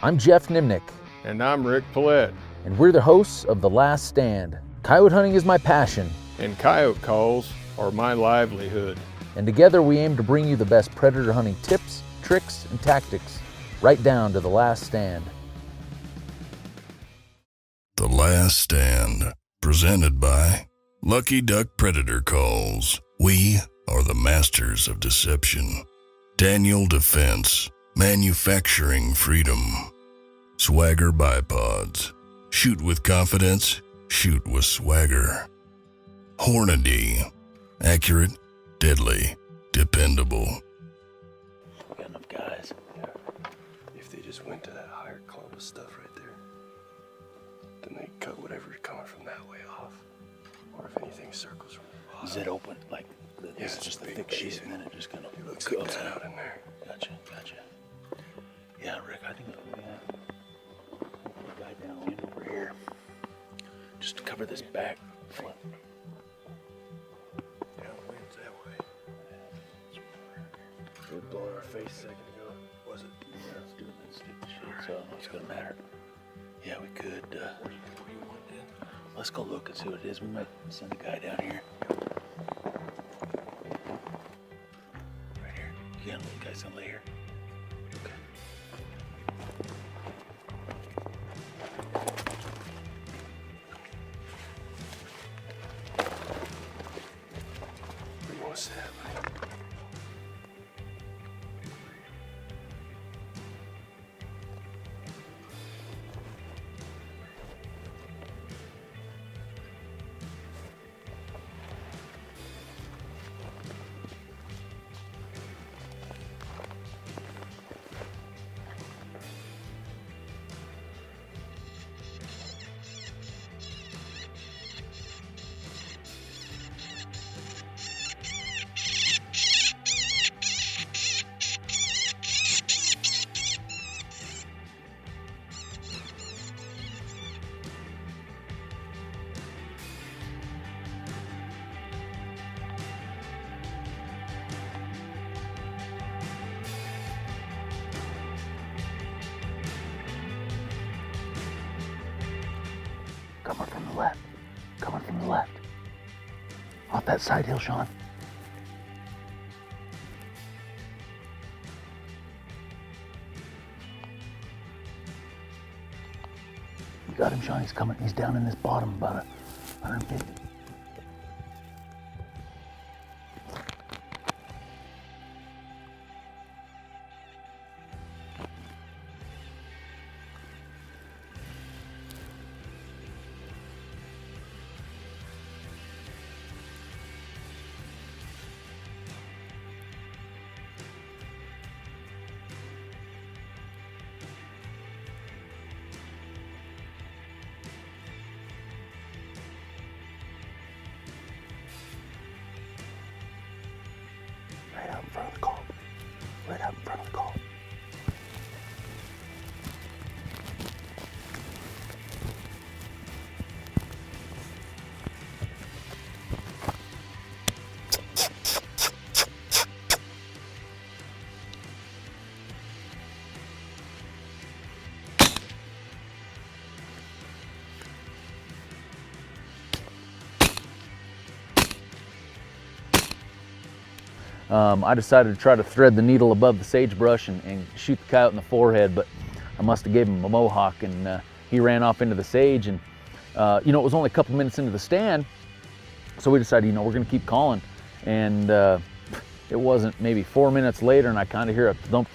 I'm Geoff Nemnich. And I'm Rick Paillet. And we're the hosts of The Last Stand. Coyote hunting is my passion. And coyote calls are my livelihood. And together we aim to bring you the best predator hunting tips, tricks, and tactics, right down to The Last Stand. The Last Stand, presented by Lucky Duck Predator Calls. We are the masters of deception. Daniel Defense, manufacturing freedom. Swagger Bipods, shoot with confidence, shoot with swagger. Hornady, accurate, deadly, dependable. We got enough guys. Yeah. If they just went to that higher clump of stuff right there, then they cut whatever's coming from that way off. Or if anything circles from the bottom. Is it open? Like, this is just a thick sheet and then it just kind of goes out in there. Gotcha. Yeah, Rick, I think we have a guy downwind over here. Just to cover this back front. Yeah, wind's that way. It was blowing our face a second ago. Was it? Yeah, let's do this stupid shit, so it's gonna matter. Yeah, we could, let's go look and see what it is. We might send a guy down here. Right here. You got a little guy gonna lay here. Okay. Where do you want to sit at, buddy? Coming from the left. Coming from the left. Off that side hill, Sean. You got him, Sean. He's coming. He's down in this bottom about 150. Right out in front of the call. Right out in front of the call. I decided to try to thread the needle above the sagebrush and shoot the coyote in the forehead, but I must have gave him a mohawk, and he ran off into the sage. And it was only a couple minutes into the stand, so we decided, we're going to keep calling. And it wasn't maybe 4 minutes later, and I kind of hear a thump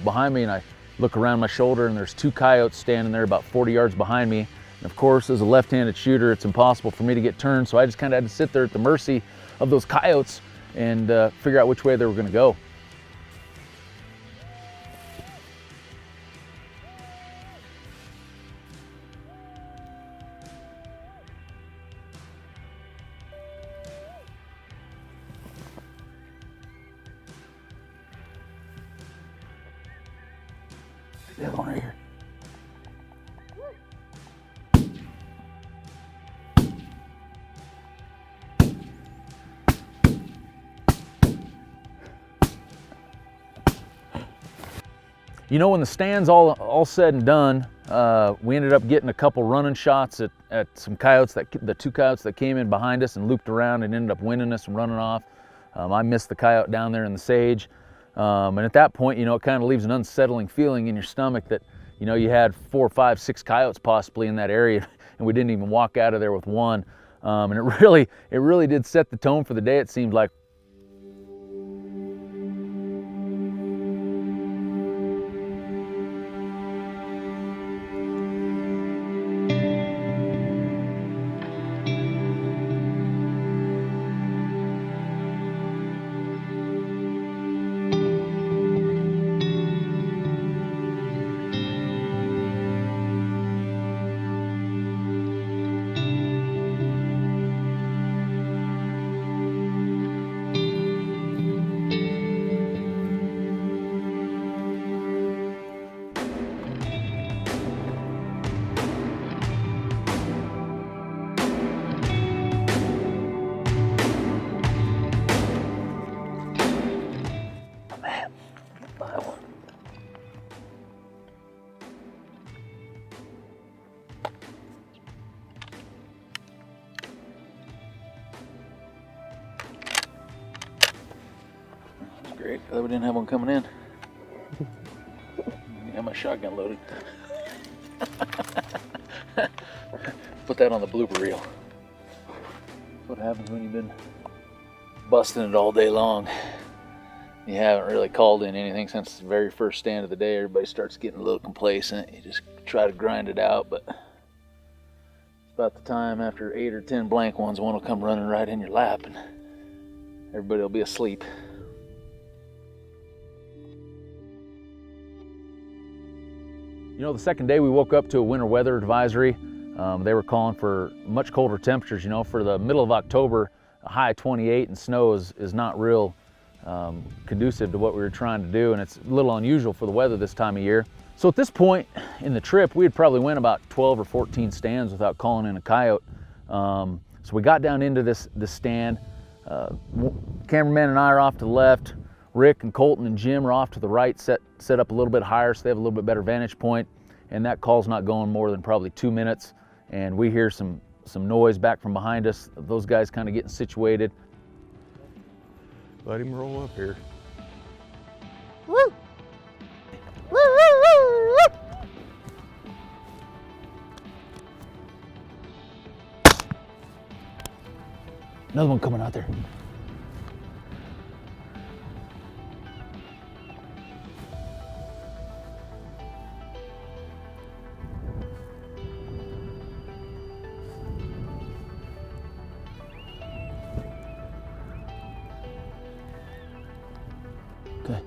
behind me, and I look around my shoulder, and there's two coyotes standing there about 40 yards behind me. And of course, as a left-handed shooter, it's impossible for me to get turned, so I just kind of had to sit there at the mercy of those coyotes and figure out which way they were going to go. The other one right here. You know, when the stand's all said and done, we ended up getting a couple running shots at some coyotes, the 2 coyotes that came in behind us and looped around and ended up winning us and running off. I missed the coyote down there in the sage. And at that point, you know, it kind of leaves an unsettling feeling in your stomach that, you know, you had 4, 5, 6 coyotes possibly in that area, and we didn't even walk out of there with one. And it really did set the tone for the day, it seemed like. Great, glad we didn't have one coming in. I got my shotgun loaded. Put that on the blooper reel. That's what happens when you've been busting it all day long. You haven't really called in anything since the very first stand of the day. Everybody starts getting a little complacent. You just try to grind it out, but it's about the time after 8 or 10 blank ones, one will come running right in your lap and everybody will be asleep. You know, the second day we woke up to a winter weather advisory. They were calling for much colder temperatures. You know, for the middle of October, a high 28 and snow is not real conducive to what we were trying to do, and it's a little unusual for the weather this time of year. So at this point in the trip, we had probably went about 12 or 14 stands without calling in a coyote. So we got down into this stand. Cameraman and I are off to the left. Rick and Colten and Jim are off to the right, set up a little bit higher so they have a little bit better vantage point, and that call's not going more than probably 2 minutes, and we hear some noise back from behind us. Those guys kind of getting situated. Let him roll up here. Woo! Woo, woo, woo, woo. Another one coming out there. Okay.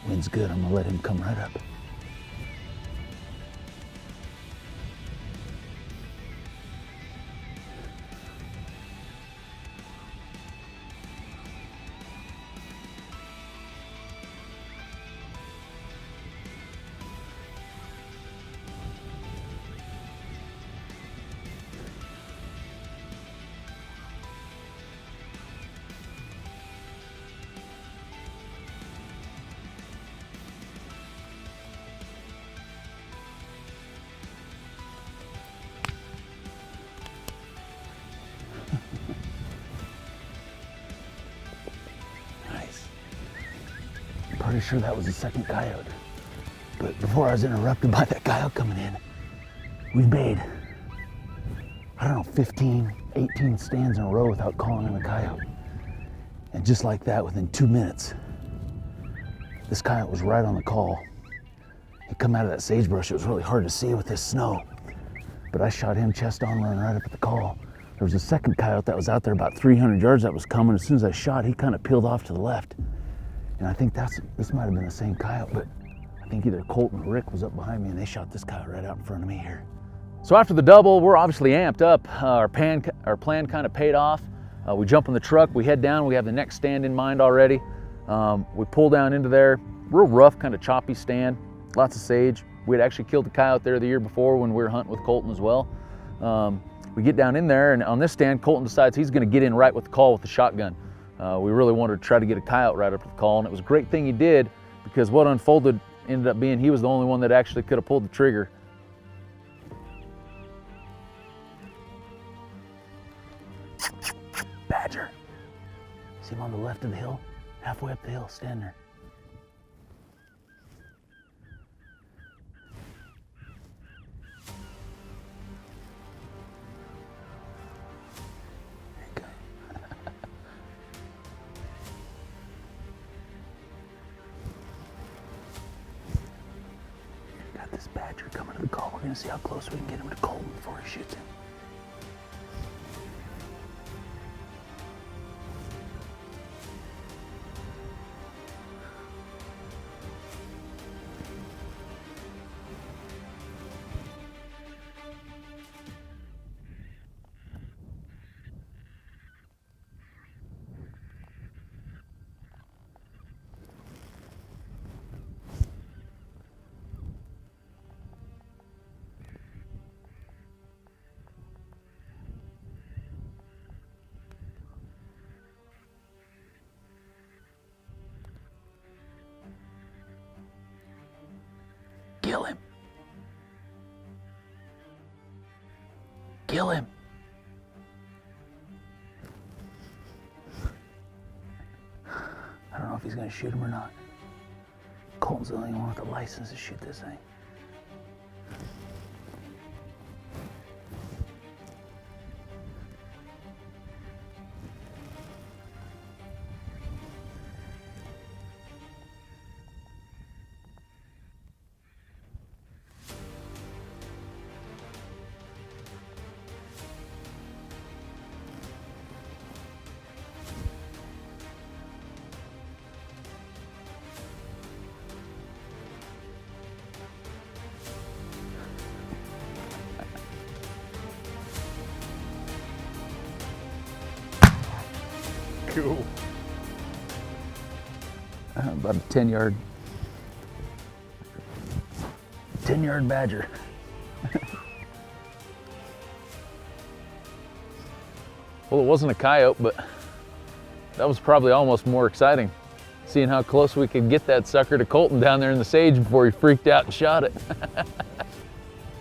Wind's good. I'm gonna let him come right up. Pretty sure that was the second coyote. But before I was interrupted by that coyote coming in, we've made, I don't know, 15, 18 stands in a row without calling in a coyote. And just like that, within 2 minutes, this coyote was right on the call. He come out of that sagebrush. It was really hard to see with this snow. But I shot him chest on, running right up at the call. There was a second coyote that was out there about 300 yards that was coming. As soon as I shot, he kind of peeled off to the left. And I think this might have been the same coyote, but I think either Colten or Rick was up behind me and they shot this coyote right out in front of me here. So after the double, we're obviously amped up. Our plan kind of paid off. We jump in the truck, we head down, we have the next stand in mind already. We pull down into there, real rough, kind of choppy stand, lots of sage. We had actually killed a coyote there the year before when we were hunting with Colten as well. we get down in there, and on this stand, Colten decides he's going to get in right with the call with the shotgun. We really wanted to try to get a coyote right up to the call, and it was a great thing he did, because what unfolded ended up being he was the only one that actually could have pulled the trigger. Badger. See him on the left of the hill? Halfway up the hill, stand there. There you go. Got this badger coming to the call. We're gonna see how close we can get him to Colten before he shoots him. Kill him. Kill him. I don't know if he's going to shoot him or not. Colten's the only one with a license to shoot this thing. Cool. About a 10-yard badger. Well, it wasn't a coyote, but that was probably almost more exciting, seeing how close we could get that sucker to Colten down there in the sage before he freaked out and shot it.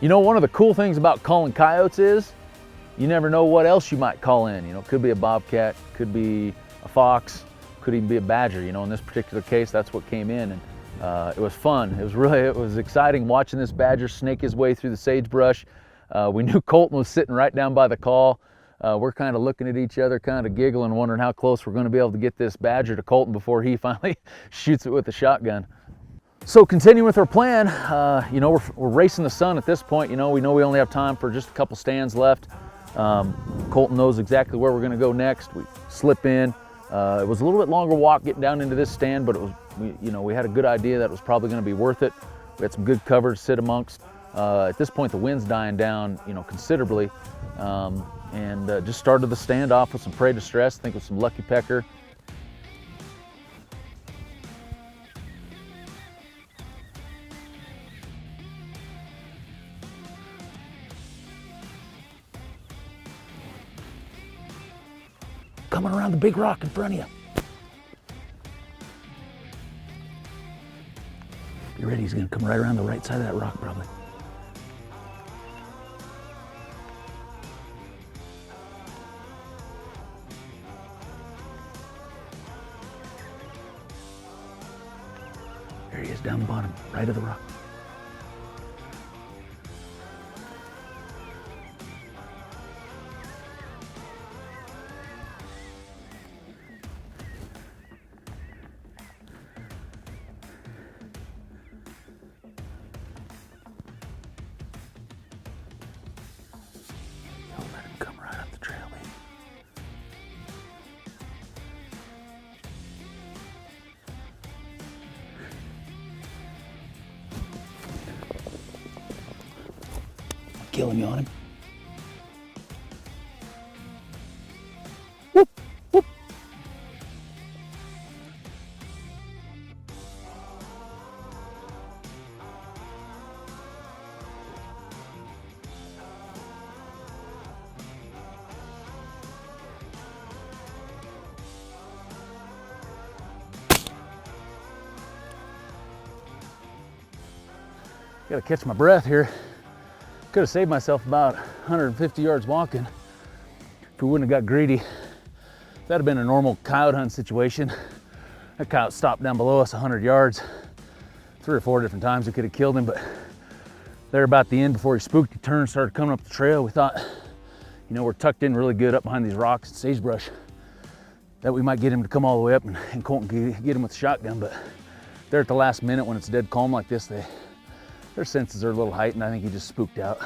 You know, one of the cool things about calling coyotes is you never know what else you might call in. You know, it could be a bobcat, could be a fox, could even be a badger. You know, in this particular case, that's what came in, and it was fun. It was exciting watching this badger snake his way through the sagebrush. We knew Colten was sitting right down by the call. We're kind of looking at each other, kind of giggling, wondering how close we're going to be able to get this badger to Colten before he finally shoots it with the shotgun. So continuing with our plan, you know, we're racing the sun at this point. You know we only have time for just a couple stands left. Colten knows exactly where we're going to go next. We slip in. It was a little bit longer walk getting down into this stand, but it was, we had a good idea that it was probably going to be worth it. We had some good cover to sit amongst. At this point, the wind's dying down, considerably, and just started the stand off with some prey distress. I think with some lucky pecker. Coming around the big rock in front of you. Get ready, he's gonna come right around the right side of that rock probably. There he is down the bottom, right of the rock. Killing you on him. Whoop, whoop. Gotta catch my breath here. Could have saved myself about 150 yards walking if we wouldn't have got greedy. If that had been a normal coyote hunt situation, that coyote stopped down below us 100 yards. 3 or 4 different times we could have killed him, but there about the end before he spooked, he turned, started coming up the trail. We thought, you know, we're tucked in really good up behind these rocks and sagebrush, that we might get him to come all the way up and Colten could get him with the shotgun. But there at the last minute when it's dead calm like this, their senses are a little heightened. I think he just spooked out.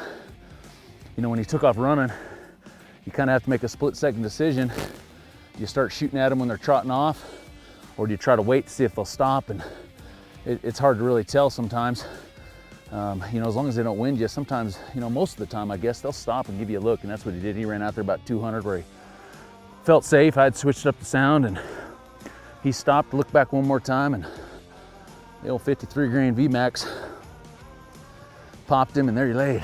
You know, when he took off running, you kind of have to make a split-second decision. Do you start shooting at them when they're trotting off, or do you try to wait to see if they'll stop? And it's hard to really tell sometimes. You know, as long as they don't wind you, sometimes, you know, most of the time, I guess, they'll stop and give you a look, and that's what he did. He ran out there about 200 where he felt safe. I had switched up the sound, and he stopped, looked back one more time, and the old 53 grain VMAX popped him, and there he laid.